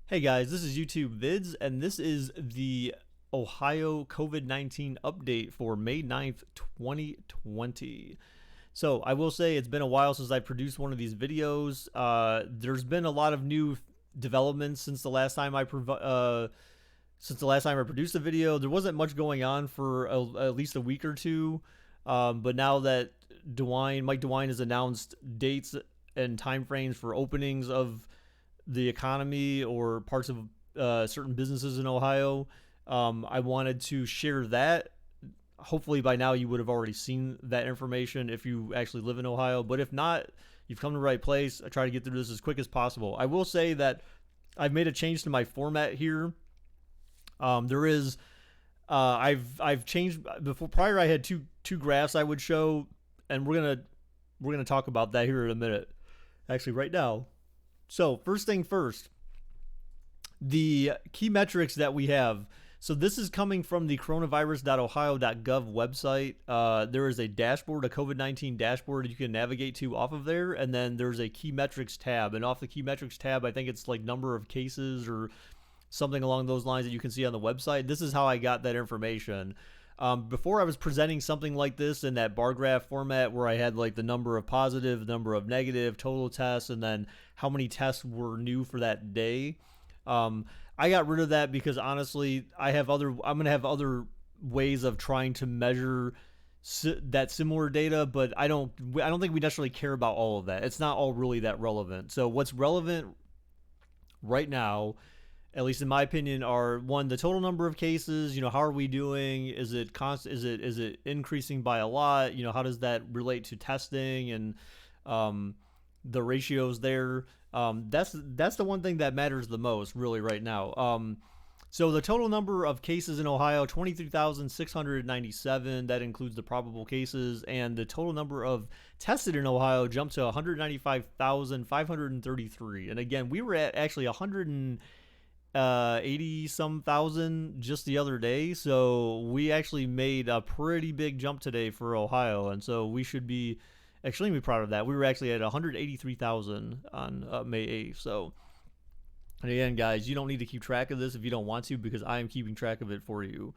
Hey guys, this is YouTube Vids, and this is the Ohio COVID-19 update for May 9th, 2020. So I will say it's been a while since I produced one of these videos. There's been a lot of new developments since the last time I produced a video. There wasn't much going on for at least a week or two, but now that Mike DeWine has announced dates and timeframes for openings of the economy or parts of certain businesses in Ohio. I wanted to share that. Hopefully, by now you would have already seen that information if you actually live in Ohio. But if not, you've come to the right place. I try to get through this as quick as possible. I will say that I've made a change to my format here. There is, I've changed before. Prior, I had two graphs I would show, and we're gonna talk about that here in a minute. Actually, right now. So, first thing first, the key metrics that we have. So, this is coming from the coronavirus.ohio.gov website. There is a dashboard, a COVID-19 dashboard you can navigate to off of there. And then there's a key metrics tab. And off the key metrics tab, I think it's like number of cases or something along those lines that you can see on the website. This is how I got that information. Before I was presenting something like this in that bar graph format where I had like the number of positive, number of negative, total tests, and then how many tests were new for that day. I got rid of that because honestly, I'm going to have other ways of trying to measure that similar data, but I don't think we necessarily care about all of that. It's not all really that relevant. So what's relevant right now, at least in my opinion, are one, the total number of cases. How are we doing? Is it is it increasing by a lot? How does that relate to testing and the ratios there? That's the one thing that matters the most really right now. So the total number of cases in Ohio, 23,697. That includes the probable cases, and the total number of tested in Ohio jumped to 195,533. And again, we were at actually 180 some thousand just the other day, so we actually made a pretty big jump today for Ohio, and so we should be extremely proud of that. We were actually at 183,000 on May 8th. So, and again, guys, you don't need to keep track of this if you don't want to, because I am keeping track of it for you.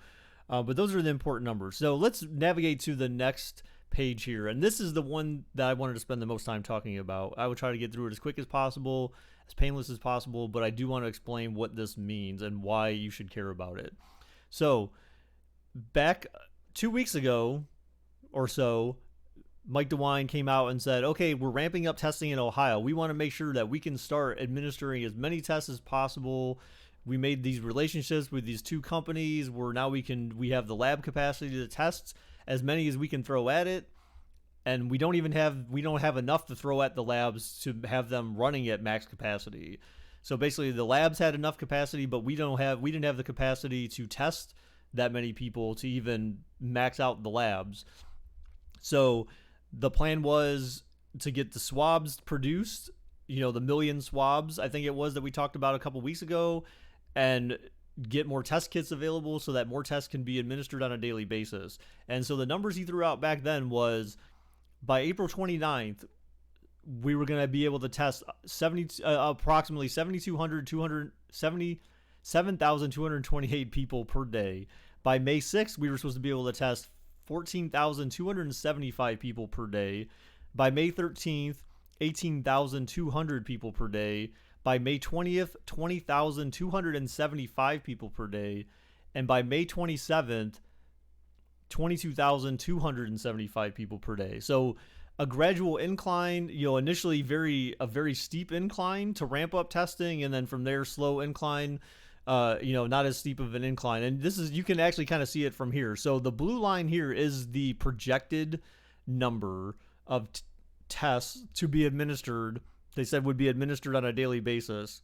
But those are the important numbers. So let's navigate to the next page here, and this is the one that I wanted to spend the most time talking about. I would try to get through it as quick as possible, as painless as possible, but I do want to explain what this means and why you should care about it. So, back 2 weeks ago or so, Mike DeWine came out and said, okay, we're ramping up testing in Ohio. We want to make sure that we can start administering as many tests as possible. We made these relationships with these two companies where now we have the lab capacity to test as many as we can throw at it. And we don't have enough to throw at the labs to have them running at max capacity. So basically the labs had enough capacity, but we didn't have the capacity to test that many people to even max out the labs. So the plan was to get the swabs produced, the million swabs, I think it was, that we talked about a couple weeks ago, and get more test kits available so that more tests can be administered on a daily basis. And so the numbers he threw out back then was by April 29th, we were going to be able to test approximately 7,228 people per day. By May 6th, we were supposed to be able to test 14,275 people per day. By May 13th, 18,200 people per day. By May 20th, 20,275 people per day. And by May 27th, 22,275 people per day. So a gradual incline, initially a very steep incline to ramp up testing, and then from there slow incline, not as steep of an incline. And you can actually kind of see it from here. So the blue line here is the projected number of tests to be administered. They said would be administered on a daily basis.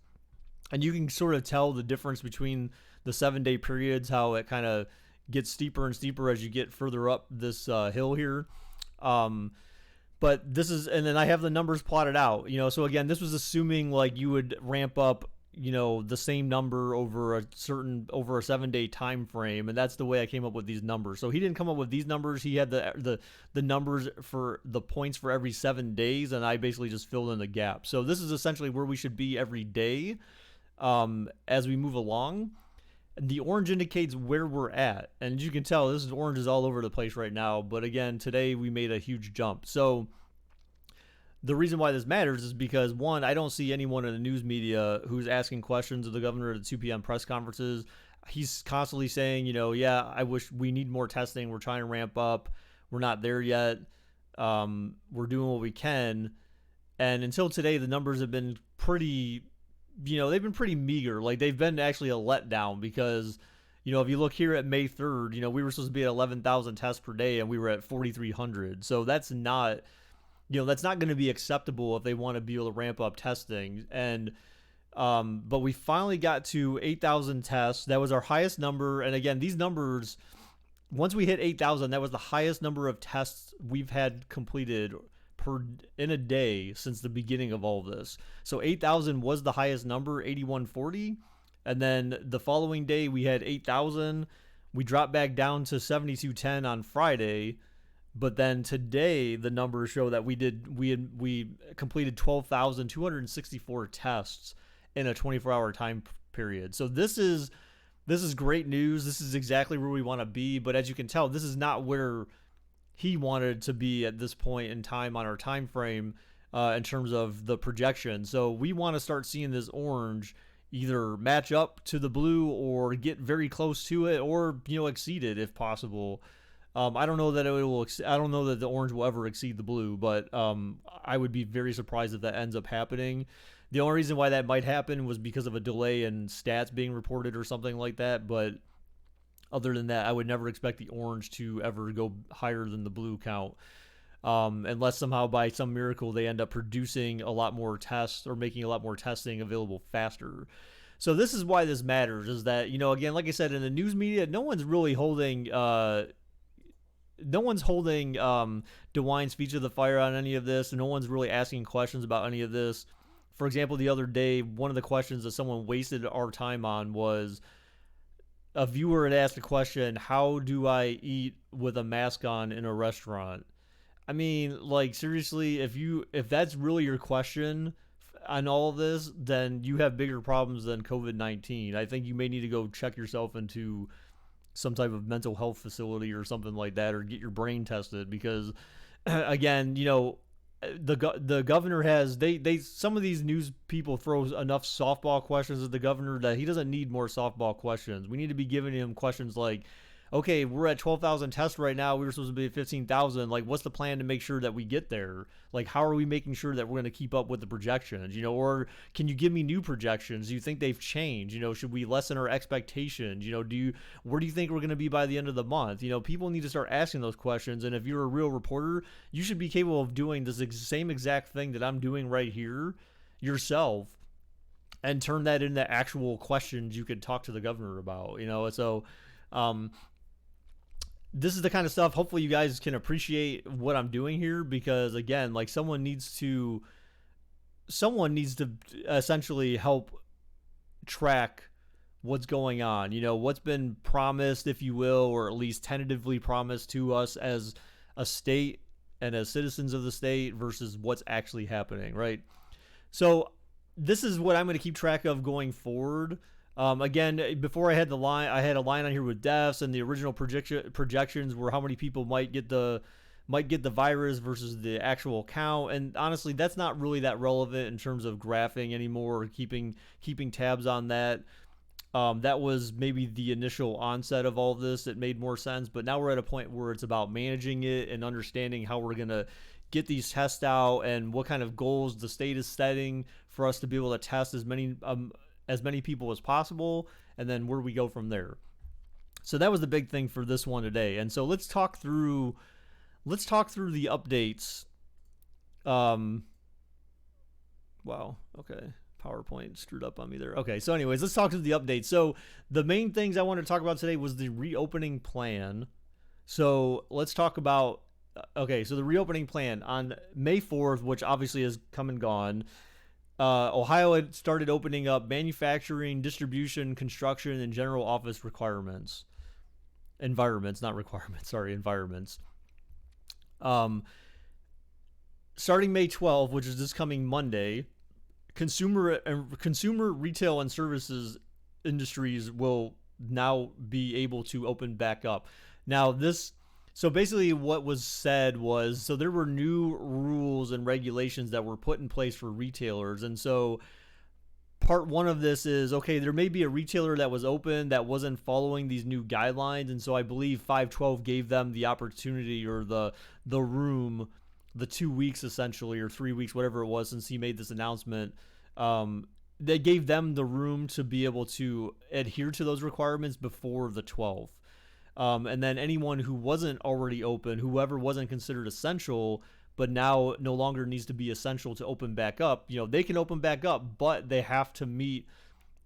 And you can sort of tell the difference between the 7-day periods, how it kind of gets steeper and steeper as you get further up this hill here. But and then I have the numbers plotted out, so again, this was assuming like you would ramp up, the same number over a 7-day time frame, and that's the way I came up with these numbers. So he didn't come up with these numbers. He had the numbers for the points for every 7 days, and I basically just filled in the gap. So this is essentially where we should be every day as we move along. The orange indicates where we're at, and you can tell this is orange is all over the place right now. But again, today we made a huge jump. So the reason why this matters is because, one, I don't see anyone in the news media who's asking questions of the governor at the 2 p.m. press conferences. He's constantly saying, yeah, I wish we need more testing. We're trying to ramp up. We're not there yet. We're doing what we can. And until today, the numbers have been pretty, they've been pretty meager. Like, they've been actually a letdown because, if you look here at May 3rd, we were supposed to be at 11,000 tests per day and we were at 4,300. So that's not going to be acceptable if they want to be able to ramp up testing. And but we finally got to 8,000 tests. That was our highest number. And again, these numbers, once we hit 8,000, that was the highest number of tests we've had completed in a day since the beginning of all of this. So 8,000 was the highest number, 8,140. And then the following day we had 8,000. We dropped back down to 7,210 on Friday. But then today, the numbers show that we completed 12,264 tests in a 24-hour time period. So this is great news. This is exactly where we want to be. But as you can tell, this is not where he wanted to be at this point in time on our time frame in terms of the projection. So we want to start seeing this orange either match up to the blue or get very close to it, or exceed it if possible. I don't know that it will. I don't know that the orange will ever exceed the blue, but I would be very surprised if that ends up happening. The only reason why that might happen was because of a delay in stats being reported or something like that. But other than that, I would never expect the orange to ever go higher than the blue count, unless somehow by some miracle they end up producing a lot more tests or making a lot more testing available faster. So this is why this matters. Is that again, like I said, in the news media, no one's really holding. No one's holding DeWine's feet to the fire on any of this, and no one's really asking questions about any of this. For example, the other day, one of the questions that someone wasted our time on was a viewer had asked a question, how do I eat with a mask on in a restaurant? I mean, like, seriously, if that's really your question on all of this, then you have bigger problems than COVID-19. I think you may need to go check yourself into some type of mental health facility or something like that, or get your brain tested, because again, the governor has some of these news people throw enough softball questions at the governor that he doesn't need more softball questions. We need to be giving him questions like, okay, we're at 12,000 tests right now. We were supposed to be at 15,000. Like, what's the plan to make sure that we get there? Like, how are we making sure that we're going to keep up with the projections? Or can you give me new projections? Do you think they've changed? Should we lessen our expectations? Where do you think we're going to be by the end of the month? People need to start asking those questions. And if you're a real reporter, you should be capable of doing this same exact thing that I'm doing right here yourself, and turn that into actual questions you could talk to the governor about. So this is the kind of stuff hopefully you guys can appreciate what I'm doing here, because again, like, someone needs to essentially help track what's going on, what's been promised, if you will, or at least tentatively promised to us as a state and as citizens of the state versus what's actually happening, right? So this is what I'm going to keep track of going forward. Again, before I had a line on here with deaths, and the original projections were how many people might get the virus versus the actual count. And honestly, that's not really that relevant in terms of graphing anymore, or keeping tabs on that. That was maybe the initial onset of all of this. It made more sense, but now we're at a point where it's about managing it and understanding how we're going to get these tests out and what kind of goals the state is setting for us to be able to test as many people as possible, and then where we go from there. So that was the big thing for this one today. And so let's talk through the updates. Wow, okay. PowerPoint screwed up on me there. Okay, so anyways, let's talk through the updates. So the main things I wanted to talk about today was the reopening plan. So let's talk about, so the reopening plan on May 4th, which obviously has come and gone. Ohio had started opening up manufacturing, distribution, construction, and general office environments. Starting May 12th, which is this coming Monday, consumer retail and services industries will now be able to open back up. Now this so basically what was said was so there were new rules and regulations that were put in place for retailers, and so part one of this is okay, there may be a retailer that was open that wasn't following these new guidelines, and so I believe 512 gave them the opportunity or the room, the 2 weeks essentially, or 3 weeks, whatever it was, since he made this announcement. They gave them the room to be able to adhere to those requirements before the 12th. And then anyone who wasn't already open, whoever wasn't considered essential, but now no longer needs to be essential to open back up, they can open back up, but they have to meet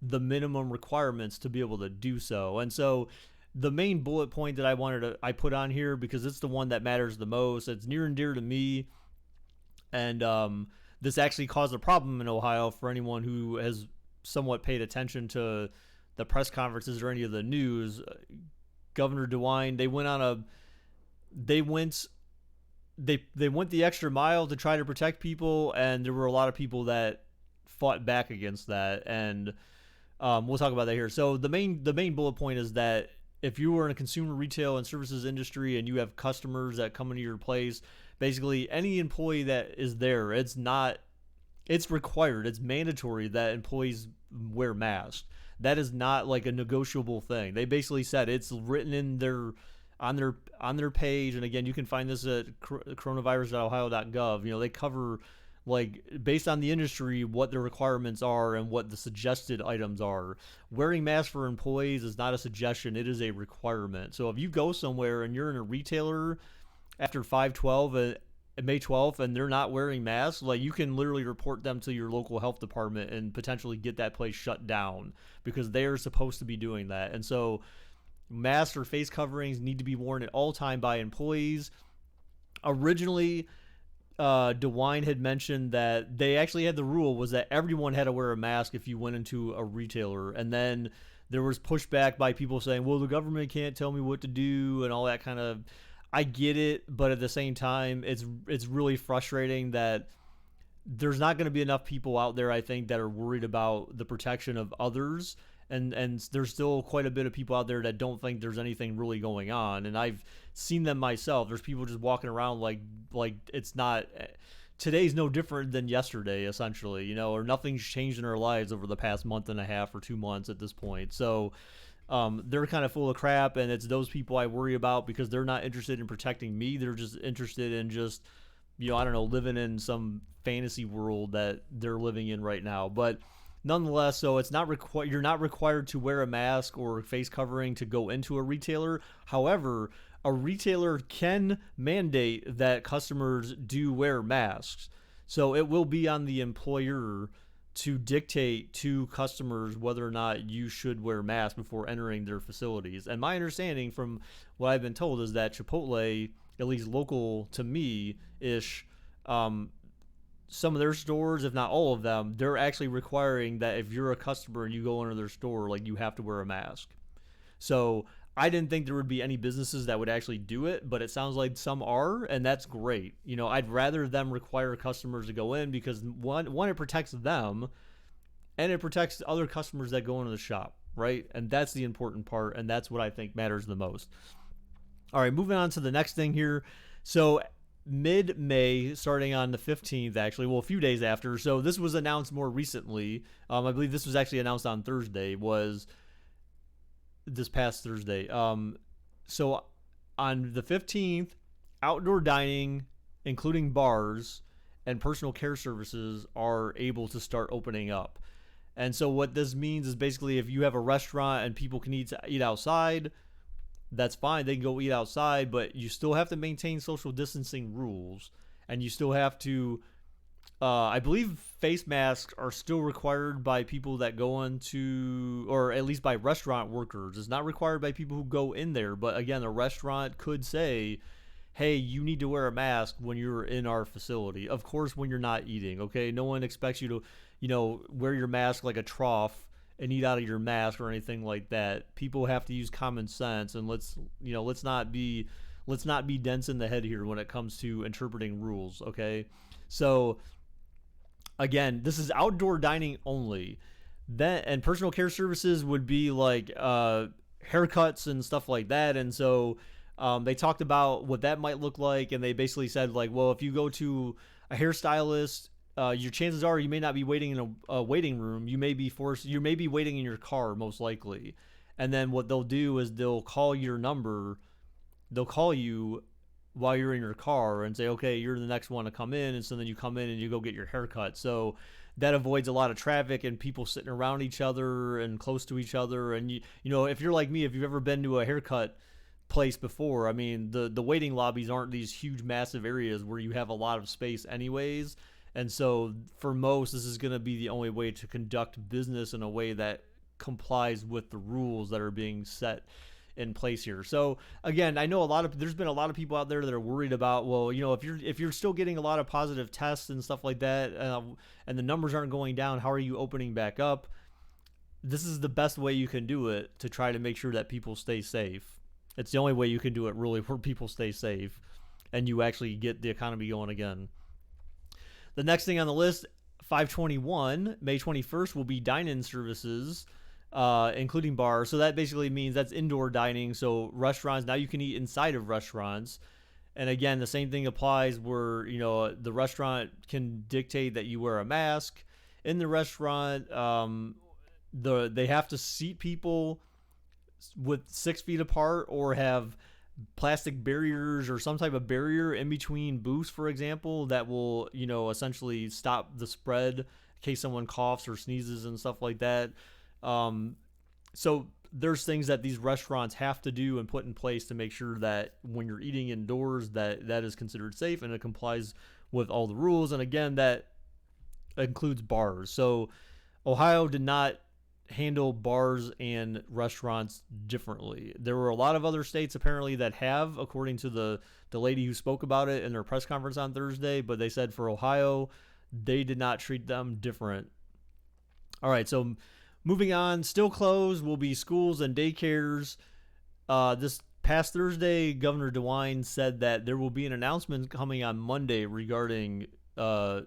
the minimum requirements to be able to do so. And so the main bullet point that I put on here, because it's the one that matters the most, it's near and dear to me, and this actually caused a problem in Ohio for anyone who has somewhat paid attention to the press conferences or any of the news. Governor DeWine, they went the extra mile to try to protect people, and there were a lot of people that fought back against that, and we'll talk about that here. So the main bullet point is that if you were in a consumer retail and services industry and you have customers that come into your place, basically any employee that is there, it's required, it's mandatory that employees wear masks. That is not like a negotiable thing. They basically said it's written in on their page, and again, you can find this at coronavirus.ohio.gov. They cover, like, based on the industry, what the requirements are and what the suggested items are. Wearing masks for employees is not a suggestion, it is a requirement. So if you go somewhere and you're in a retailer after 5/12 and May 12th and they're not wearing masks, like, you can literally report them to your local health department and potentially get that place shut down, because they're supposed to be doing that. And so masks or face coverings need to be worn at all time by employees. Originally, DeWine had mentioned that they actually had the rule was that everyone had to wear a mask if you went into a retailer, and then there was pushback by people saying, well, the government can't tell me what to do and all that kind of. I get it, but at the same time, it's really frustrating that there's not going to be enough people out there, I think, that are worried about the protection of others, and there's still quite a bit of people out there that don't think there's anything really going on, and I've seen them myself. There's people just walking around like it's not. Today's no different than yesterday, essentially, or nothing's changed in our lives over the past month and a half or 2 months at this point. So they're kind of full of crap, and it's those people I worry about, because they're not interested in protecting me. They're just interested in just, I don't know, living in some fantasy world that they're living in right now. But nonetheless, so it's not you're not required to wear a mask or face covering to go into a retailer. However, a retailer can mandate that customers do wear masks. So it will be on the employer to dictate to customers whether or not you should wear masks before entering their facilities. And my understanding from what I've been told is that Chipotle, at least local to me-ish, some of their stores, if not all of them, they're actually requiring that if you're a customer and you go into their store, like, you have to wear a mask. So I didn't think there would be any businesses that would actually do it, but it sounds like some are, and that's great. I'd rather them require customers to go in, because one, it protects them, and it protects other customers that go into the shop, right? And that's the important part, and that's what I think matters the most. All right, moving on to the next thing here. So mid-May, starting on the 15th, actually, well, a few days after. So this was announced more recently. I believe this was actually announced on Thursday, was this past Thursday. So on the 15th, outdoor dining, including bars and personal care services, are able to start opening up. And so what this means is basically if you have a restaurant and people can eat outside, that's fine. They can go eat outside, but you still have to maintain social distancing rules, and you still have to, I believe face masks are still required by people that go into, or at least by restaurant workers. It's not required by people who go in there, but again, a restaurant could say, hey, you need to wear a mask when you're in our facility. Of course, when you're not eating, okay? No one expects you to, wear your mask like a trough and eat out of your mask or anything like that. People have to use common sense, and let's not be dense in the head here when it comes to interpreting rules, okay? So Again, this is outdoor dining only. Then and personal care services would be like haircuts and stuff like that. And so they talked about what that might look like, and they basically said like, well, if you go to a hairstylist, your chances are you may not be waiting in a waiting room. You may be waiting in your car most likely. And then what they'll do is they'll call your number. They'll call you while you're in your car and say, okay, you're the next one to come in. And so then you come in and you go get your haircut. So that avoids a lot of traffic and people sitting around each other and close to each other. And you know, if you're like me, if you've ever been to a haircut place before, I mean, the waiting lobbies aren't these huge, massive areas where you have a lot of space anyways. And so for most, this is going to be the only way to conduct business in a way that complies with the rules that are being set in place here. So again, I know there's been a lot of people out there that are worried about, well, you know, if you're still getting a lot of positive tests and stuff like that, and the numbers aren't going down, how are you opening back up? This is the best way you can do it to try to make sure that people stay safe. It's the only way you can do it really where people stay safe and you actually get the economy going again. The next thing on the list, 521, May 21st, will be dine-in services, including bars. So that basically means that's indoor dining. So restaurants, now you can eat inside of restaurants. And again, the same thing applies where, you know, the restaurant can dictate that you wear a mask in the restaurant. They have to seat people with 6 feet apart or have plastic barriers or some type of barrier in between booths, for example, that will, you know, essentially stop the spread in case someone coughs or sneezes and stuff like that. So there's things that these restaurants have to do and put in place to make sure that when you're eating indoors, that is considered safe and it complies with all the rules. And again, that includes bars. So Ohio did not handle bars and restaurants differently. There were a lot of other states apparently that have, according to the lady who spoke about it in their press conference on Thursday, but they said for Ohio, they did not treat them different. All right, so moving on, still closed will be schools and daycares. This past Thursday, Governor DeWine said that there will be an announcement coming on Monday regarding child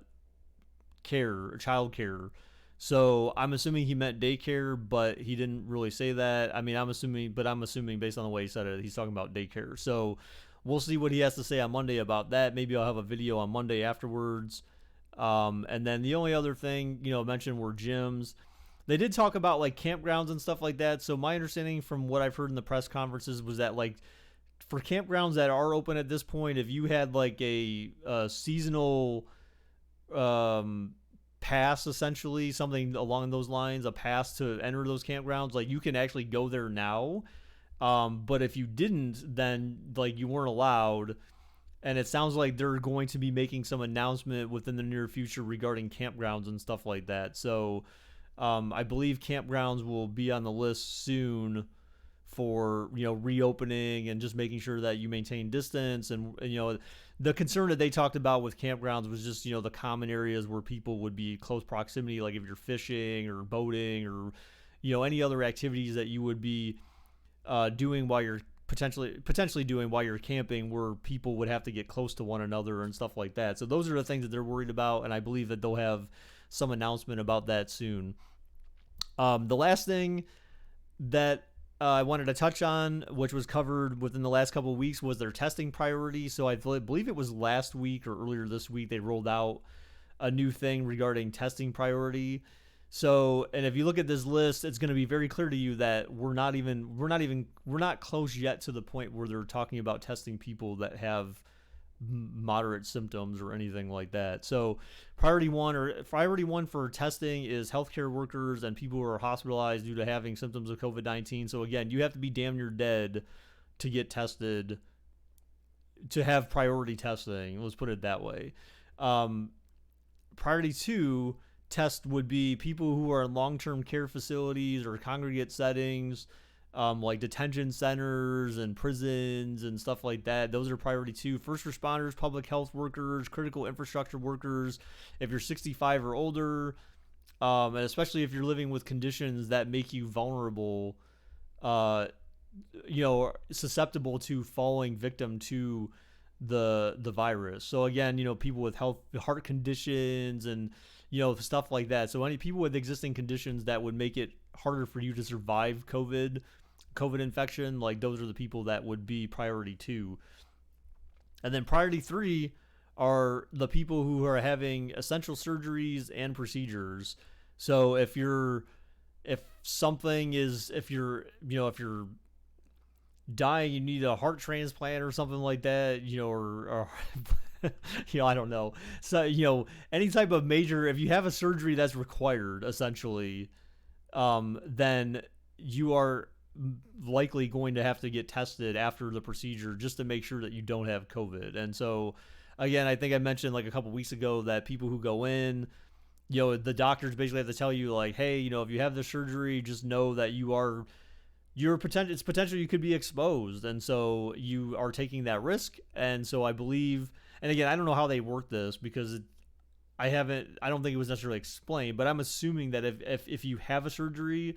care. So I'm assuming he meant daycare, but he didn't really say that. I mean, I'm assuming based on the way he said it, he's talking about daycare. So we'll see what he has to say on Monday about that. Maybe I'll have a video on Monday afterwards. And then the only other thing, you know, mentioned were gyms. They did talk about like campgrounds and stuff like that. So my understanding from what I've heard in the press conferences was that like for campgrounds that are open at this point, if you had like a seasonal pass, essentially something along those lines, a pass to enter those campgrounds, like you can actually go there now. But if you didn't, then like you weren't allowed. And it sounds like they're going to be making some announcement within the near future regarding campgrounds and stuff like that. So I believe campgrounds will be on the list soon for, you know, reopening and just making sure that you maintain distance. And you know, the concern that they talked about with campgrounds was just, you know, the common areas where people would be close proximity, like if you're fishing or boating or, you know, any other activities that you would be doing while you're potentially doing while you're camping, where people would have to get close to one another and stuff like that. So those are the things that they're worried about, and I believe that they'll have some announcement about that soon. The last thing that I wanted to touch on, which was covered within the last couple of weeks, was their testing priority. So I believe it was last week or earlier this week they rolled out a new thing regarding testing priority. So, and if you look at this list, it's going to be very clear to you that we're not close yet to the point where they're talking about testing people that have moderate symptoms or anything like that. So priority one for testing is healthcare workers and people who are hospitalized due to having symptoms of COVID-19. So again, you have to be damn near dead to get tested, to have priority testing. Let's put it that way. Priority two test would be people who are in long-term care facilities or congregate settings, like detention centers and prisons and stuff like that. Those are priority two. First responders, public health workers, critical infrastructure workers, if you're 65 or older, and especially if you're living with conditions that make you vulnerable, you know, susceptible to falling victim to the virus. So again, you know, people with heart conditions and, stuff like that. So any people with existing conditions that would make it harder for you to survive COVID infection, like those are the people that would be priority 2. And then priority 3 are the people who are having essential surgeries and procedures. So if you're if you're dying, you need a heart transplant or something like that, or I don't know. So, any type of major, if you have a surgery that's required, essentially, then you are likely going to have to get tested after the procedure just to make sure that you don't have COVID. And so, again, I think I mentioned like a couple weeks ago that people who go in, the doctors basically have to tell you like, hey, if you have the surgery, just know that it's potential you could be exposed, and so you are taking that risk. And so I believe, and again, I don't know how they work this because I don't think it was necessarily explained, but I'm assuming that if you have a surgery,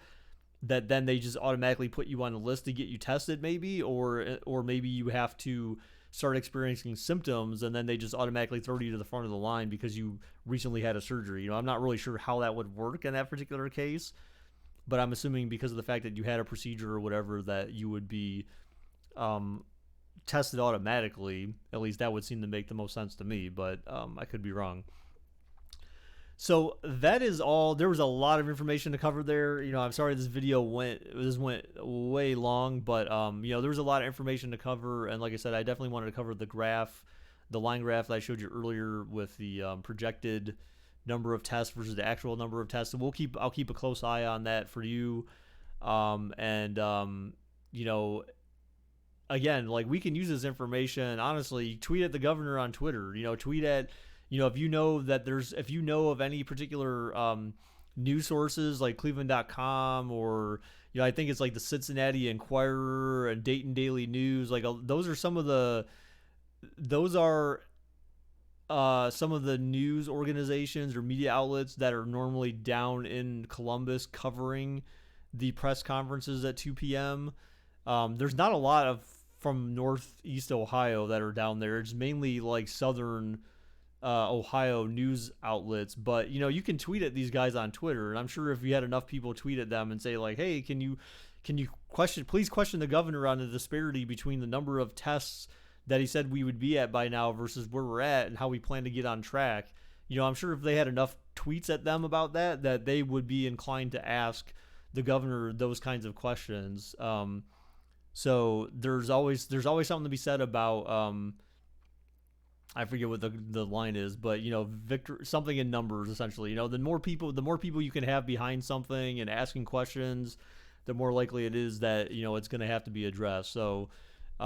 that then they just automatically put you on a list to get you tested, maybe, or maybe you have to start experiencing symptoms and then they just automatically throw you to the front of the line because you recently had a surgery. I'm not really sure how that would work in that particular case, but I'm assuming because of the fact that you had a procedure or whatever that you would be tested automatically. At least that would seem to make the most sense to me, but I could be wrong. So that is all. There was a lot of information to cover there. I'm sorry this video went way long, but there was a lot of information to cover, and like I said, I definitely wanted to cover the line graph that I showed you earlier with the projected number of tests versus the actual number of tests. So I'll keep a close eye on that for you. Again, like we can use this information, honestly, tweet at the governor on Twitter, tweet at, if you know of any particular news sources like cleveland.com or, I think it's like the Cincinnati Enquirer and Dayton Daily News, like those are some of the news organizations or media outlets that are normally down in Columbus covering the press conferences at 2 p.m. There's not a lot from Northeast Ohio that are down there. It's mainly like Southern Ohio news outlets, but you can tweet at these guys on Twitter, and I'm sure if you had enough people tweet at them and say like, hey, can you please question the governor on the disparity between the number of tests that he said we would be at by now versus where we're at and how we plan to get on track. I'm sure if they had enough tweets at them about that they would be inclined to ask the governor those kinds of questions. So there's always something to be said about I forget what the line is, but something in numbers essentially. The more people you can have behind something and asking questions, the more likely it is that it's going to have to be addressed. So we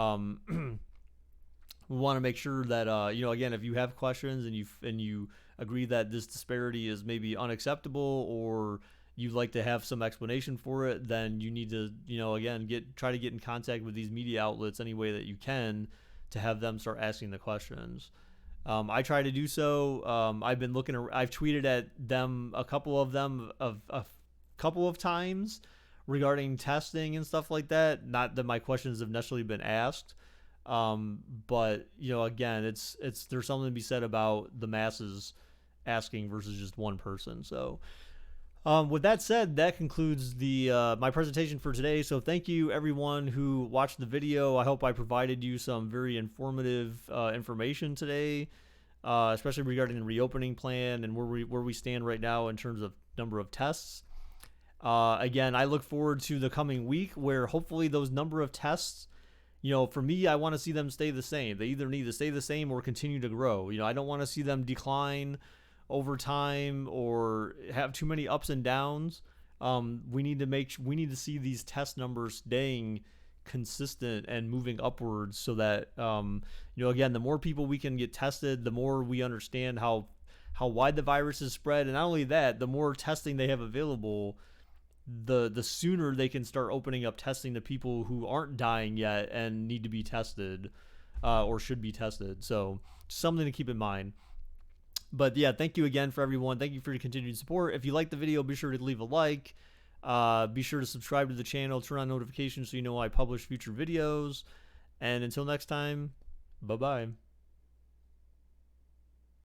want to make sure that again, if you have questions and you agree that this disparity is maybe unacceptable or you'd like to have some explanation for it, then you need to again try to get in contact with these media outlets any way that you can to have them start asking the questions. I try to do so. I've tweeted at them a couple of times regarding testing and stuff like that. Not that my questions have necessarily been asked, but again, there's something to be said about the masses asking versus just one person. So with that said, that concludes my presentation for today. So thank you everyone who watched the video. I hope I provided you some very informative information today, especially regarding the reopening plan and where we stand right now in terms of number of tests. Again, I look forward to the coming week where hopefully those number of tests, for me, I want to see them stay the same. They either need to stay the same or continue to grow. I don't want to see them decline over time or have too many ups and downs. We need to see these test numbers staying consistent and moving upwards so that again, the more people we can get tested, the more we understand how wide the virus is spread, and not only that, the more testing they have available, the sooner they can start opening up testing to people who aren't dying yet and need to be tested or should be tested. So something to keep in mind. But yeah, thank you again for everyone. Thank you for your continued support. If you like the video, be sure to leave a like. Be sure to subscribe to the channel, turn on notifications so you know when I publish future videos. And until next time, bye-bye.